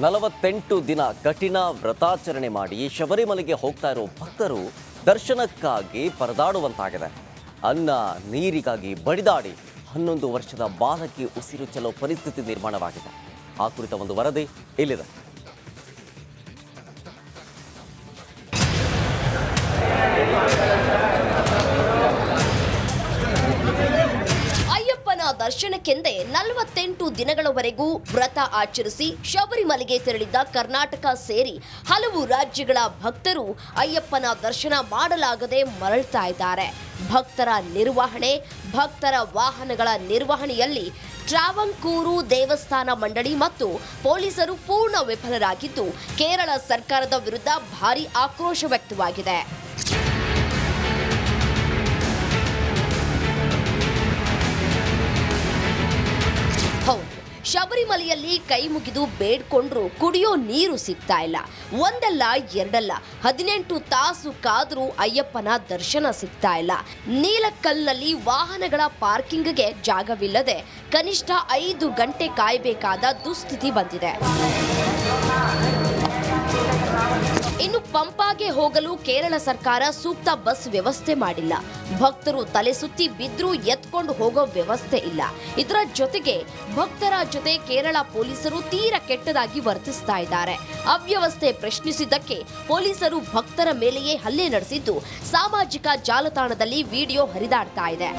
48 ದಿನ ಕಠಿಣ ವ್ರತಾಚರಣೆ ಮಾಡಿ ಶಬರಿಮಲೆಗೆ ಹೋಗ್ತಾ ಇರೋ ಭಕ್ತರು ದರ್ಶನಕ್ಕಾಗಿ ಪರದಾಡುವಂತಾಗಿದೆ. ಅನ್ನ ನೀರಿಗಾಗಿ ಬಡಿದಾಡಿ 11 ವರ್ಷದ ಬಾಲಕಿ ಉಸಿರು ಚೆಲ್ಲೋ ಪರಿಸ್ಥಿತಿ ನಿರ್ಮಾಣವಾಗಿದೆ. ಆ ಕುರಿತ ಒಂದು ವರದಿ ಇಲ್ಲಿದೆ. ದರ್ಶನಕ್ಕೆಂದೇ 48 ದಿನಗಳವರೆಗೂ ವ್ರತ ಆಚರಿಸಿ ಶಬರಿಮಲೆಗೆ ತೆರಳಿದ್ದ ಕರ್ನಾಟಕ ಸೇರಿ ಹಲವು ರಾಜ್ಯಗಳ ಭಕ್ತರು ಅಯ್ಯಪ್ಪನ ದರ್ಶನ ಮಾಡಲಾಗದೆ ಮರಳ್ತಾ ಇದ್ದಾರೆ. ಭಕ್ತರ ನಿರ್ವಹಣೆ, ಭಕ್ತರ ವಾಹನಗಳ ನಿರ್ವಹಣೆಯಲ್ಲಿ ಟ್ರಾವಂಕೂರು ದೇವಸ್ಥಾನ ಮಂಡಳಿ ಮತ್ತು ಪೊಲೀಸರು ಪೂರ್ಣ ವಿಫಲರಾಗಿದ್ದು ಕೇರಳ ಸರ್ಕಾರದ ವಿರುದ್ಧ ಭಾರೀ ಆಕ್ರೋಶ ವ್ಯಕ್ತವಾಗಿದೆ. ಹೌದು, ಶಬರಿಮಲೆಯಲ್ಲಿ ಕೈ ಮುಗಿದು ಬೇಡ್ಕೊಂಡ್ರು ಕುಡಿಯೋ ನೀರು ಸಿಗ್ತಾ ಇಲ್ಲ. ಒಂದಲ್ಲ ಎರಡಲ್ಲ 18 ತಾಸು ಕಾದ್ರೂ ಅಯ್ಯಪ್ಪನ ದರ್ಶನ ಸಿಗ್ತಾ ಇಲ್ಲ. ನೀಲಕಲ್ನಲ್ಲಿ ವಾಹನಗಳ ಪಾರ್ಕಿಂಗ್ಗೆ ಜಾಗವಿಲ್ಲದೆ ಕನಿಷ್ಠ 5 ಗಂಟೆ ಕಾಯಬೇಕಾದ ದುಸ್ಥಿತಿ ಬಂದಿದೆ. ಇನ್ನು ಪಂಪಾಗೆ ಹೋಗಲು ಕೇರಳ ಸರ್ಕಾರ ಸೂಕ್ತ ಬಸ್ ವ್ಯವಸ್ಥೆ ಮಾಡಿಲ್ಲ. ಭಕ್ತರು ತಲೆ ಸುತ್ತಿ ಬಿದ್ರೂ ಎತ್ಕೊಂಡು ಹೋಗೋ ವ್ಯವಸ್ಥೆ ಇಲ್ಲ. ಇದರ ಜೊತೆಗೆ ಭಕ್ತರ ಜೊತೆ ಕೇರಳ ಪೊಲೀಸರು ತೀರಾ ಕೆಟ್ಟದಾಗಿ ವರ್ತಿಸ್ತಾ ಇದ್ದಾರೆ. ಅವ್ಯವಸ್ಥೆ ಪ್ರಶ್ನಿಸಿದ್ದಕ್ಕೆ ಪೊಲೀಸರು ಭಕ್ತರ ಮೇಲೆಯೇ ಹಲ್ಲೆ ನಡೆಸಿದ್ದು ಸಾಮಾಜಿಕ ಜಾಲತಾಣದಲ್ಲಿ ವಿಡಿಯೋ ಹರಿದಾಡ್ತಾ ಇದೆ.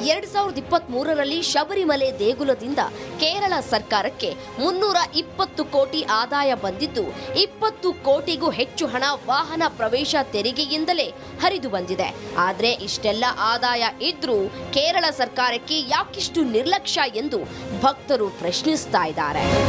2023ರಲ್ಲಿ ಶಬರಿಮಲೆ ದೇಗುಲದಿಂದ ಕೇರಳ ಸರ್ಕಾರಕ್ಕೆ 320 ಕೋಟಿ ಆದಾಯ ಬಂದಿದ್ದು 20 ಕೋಟಿಗೂ ಹೆಚ್ಚು ಹಣ ವಾಹನ ಪ್ರವೇಶ ತೆರಿಗೆಯಿಂದಲೇ ಹರಿದು ಬಂದಿದೆ. ಆದರೆ ಇಷ್ಟೆಲ್ಲ ಆದಾಯ ಇದ್ರೂ ಕೇರಳ ಸರ್ಕಾರಕ್ಕೆ ಯಾಕಿಷ್ಟು ನಿರ್ಲಕ್ಷ್ಯ ಎಂದು ಭಕ್ತರು ಪ್ರಶ್ನಿಸ್ತಾ ಇದ್ದಾರೆ.